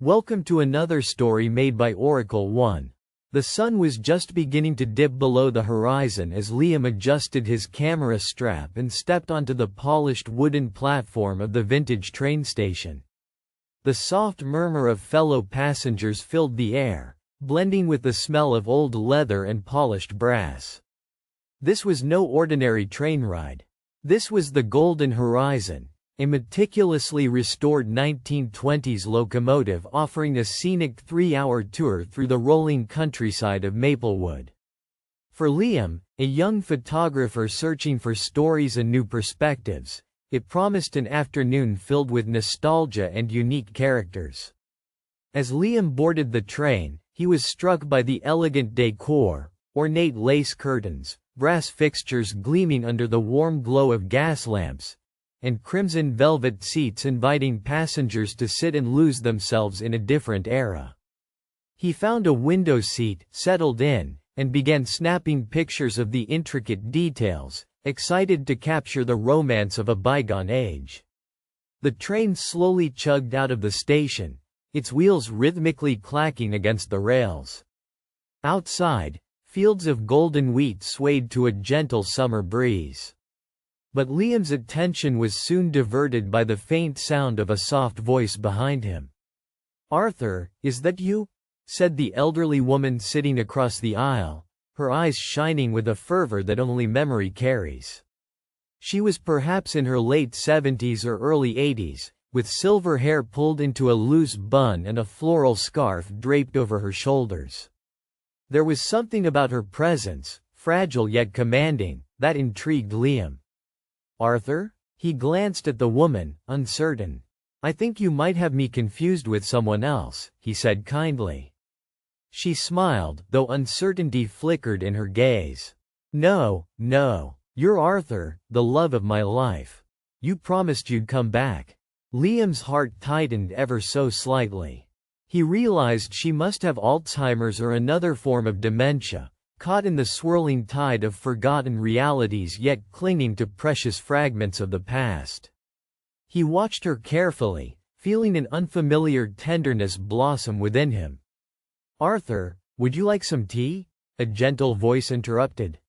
Welcome to another story made by Oracle 1. The sun was just beginning to dip below the horizon as Liam adjusted his camera strap and stepped onto the polished wooden platform of the vintage train station. The soft murmur of fellow passengers filled the air, blending with the smell of old leather and polished brass. This was no ordinary train ride. This was the Golden Horizon, a meticulously restored 1920s locomotive offering a scenic 3-hour tour through the rolling countryside of Maplewood. For Liam, a young photographer searching for stories and new perspectives, it promised an afternoon filled with nostalgia and unique characters. As Liam boarded the train, he was struck by the elegant decor, ornate lace curtains, brass fixtures gleaming under the warm glow of gas lamps, and crimson velvet seats inviting passengers to sit and lose themselves in a different era. He found a window seat, settled in, and began snapping pictures of the intricate details, excited to capture the romance of a bygone age. The train slowly chugged out of the station, its wheels rhythmically clacking against the rails. Outside, fields of golden wheat swayed to a gentle summer breeze. But Liam's attention was soon diverted by the faint sound of a soft voice behind him. "Arthur, is that you?" said the elderly woman sitting across the aisle, her eyes shining with a fervor that only memory carries. She was perhaps in her late 70s or early 80s, with silver hair pulled into a loose bun and a floral scarf draped over her shoulders. There was something about her presence, fragile yet commanding, that intrigued Liam. "Arthur?" He glanced at the woman, uncertain. "I think you might have me confused with someone else," he said kindly. She smiled, though uncertainty flickered in her gaze. No, you're Arthur, the love of my life. You promised you'd come back." Liam's heart tightened ever so slightly. He realized she must have Alzheimer's or another form of dementia, caught in the swirling tide of forgotten realities yet clinging to precious fragments of the past. He watched her carefully, feeling an unfamiliar tenderness blossom within him. "Arthur, would you like some tea?" a gentle voice interrupted.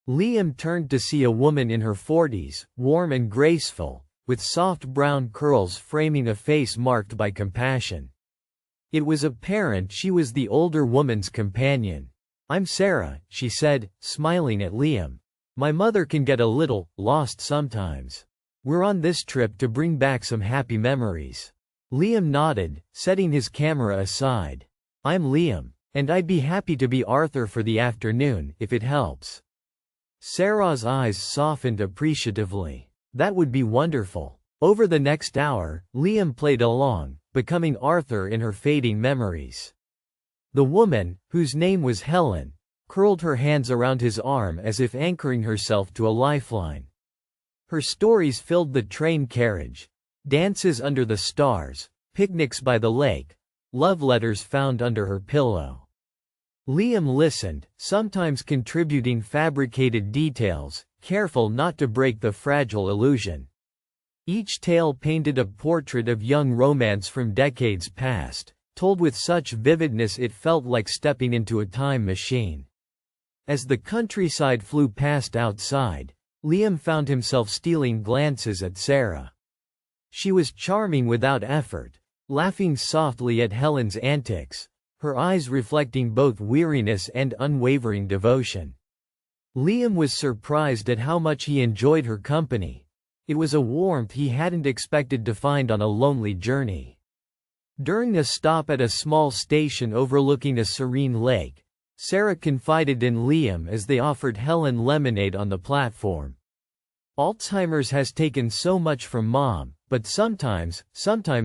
Liam turned to see a woman in her 40s, warm and graceful, with soft brown curls framing a face marked by compassion. It was apparent she was the older woman's companion. "I'm Sarah," she said, smiling at Liam. "My mother can get a little lost sometimes. We're on this trip to bring back some happy memories." Liam nodded, setting his camera aside. "I'm Liam, and I'd be happy to be Arthur for the afternoon, if it helps." Sarah's eyes softened appreciatively. "That would be wonderful." Over the next hour, Liam played along, becoming Arthur in her fading memories. The woman, whose name was Helen, curled her hands around his arm as if anchoring herself to a lifeline. Her stories filled the train carriage: dances under the stars, picnics by the lake, love letters found under her pillow. Liam listened, sometimes contributing fabricated details, careful not to break the fragile illusion. Each tale painted a portrait of young romance from decades past, told with such vividness it felt like stepping into a time machine. As the countryside flew past outside, Liam found himself stealing glances at Sarah. She was charming without effort, laughing softly at Helen's antics, her eyes reflecting both weariness and unwavering devotion. Liam was surprised at how much he enjoyed her company. It was a warmth he hadn't expected to find on a lonely journey. During a stop at a small station overlooking a serene lake, Sarah confided in Liam as they offered Helen lemonade on the platform. "Alzheimer's has taken so much from Mom, but sometimes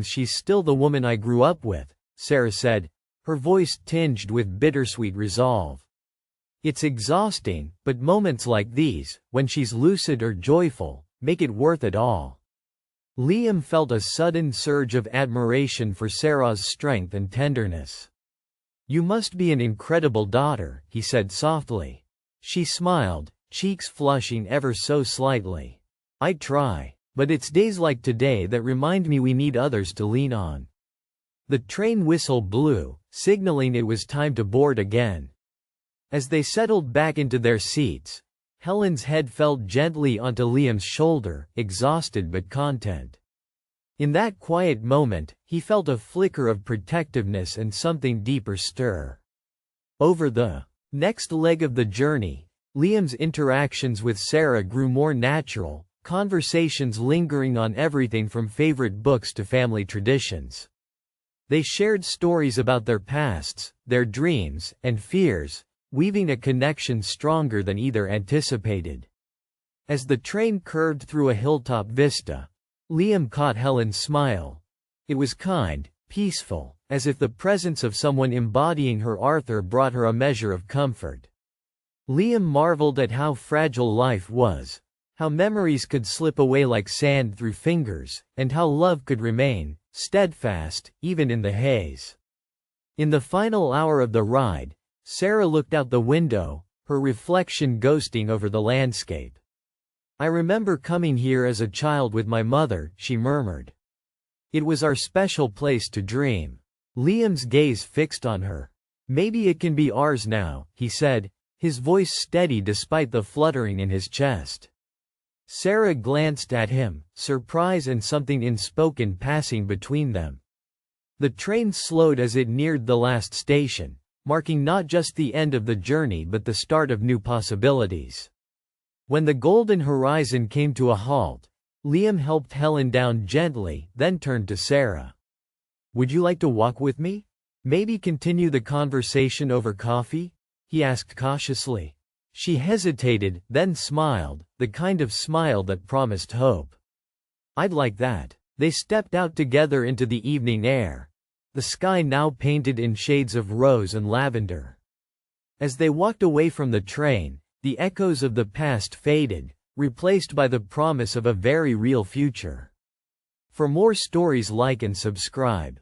she's still the woman I grew up with," Sarah said, her voice tinged with bittersweet resolve. "It's exhausting, but moments like these, when she's lucid or joyful, make it worth it all." Liam felt a sudden surge of admiration for Sarah's strength and tenderness. "You must be an incredible daughter," he said softly. She smiled, cheeks flushing ever so slightly. "I try, but it's days like today that remind me we need others to lean on." The train whistle blew, signaling it was time to board again. As they settled back into their seats, Helen's head fell gently onto Liam's shoulder, exhausted but content. In that quiet moment, he felt a flicker of protectiveness and something deeper stir. Over the next leg of the journey, Liam's interactions with Sarah grew more natural, conversations lingering on everything from favorite books to family traditions. They shared stories about their pasts, their dreams, and fears, weaving a connection stronger than either anticipated. As the train curved through a hilltop vista, Liam caught Helen's smile. It was kind, peaceful, as if the presence of someone embodying her Arthur brought her a measure of comfort. Liam marveled at how fragile life was, how memories could slip away like sand through fingers, and how love could remain steadfast, even in the haze. In the final hour of the ride, Sarah looked out the window, her reflection ghosting over the landscape. "I remember coming here as a child with my mother," she murmured. "It was our special place to dream." Liam's gaze fixed on her. "Maybe it can be ours now," he said, his voice steady despite the fluttering in his chest. Sarah glanced at him, surprise and something unspoken passing between them. The train slowed as it neared the last station, marking not just the end of the journey but the start of new possibilities. When the golden horizon came to a halt, Liam helped Helen down gently, then turned to Sarah. "Would you like to walk with me? Maybe continue the conversation over coffee?" he asked cautiously. She hesitated, then smiled, the kind of smile that promised hope. "I'd like that." They stepped out together into the evening air, the sky now painted in shades of rose and lavender. As they walked away from the train, the echoes of the past faded, replaced by the promise of a very real future. For more stories, like and subscribe.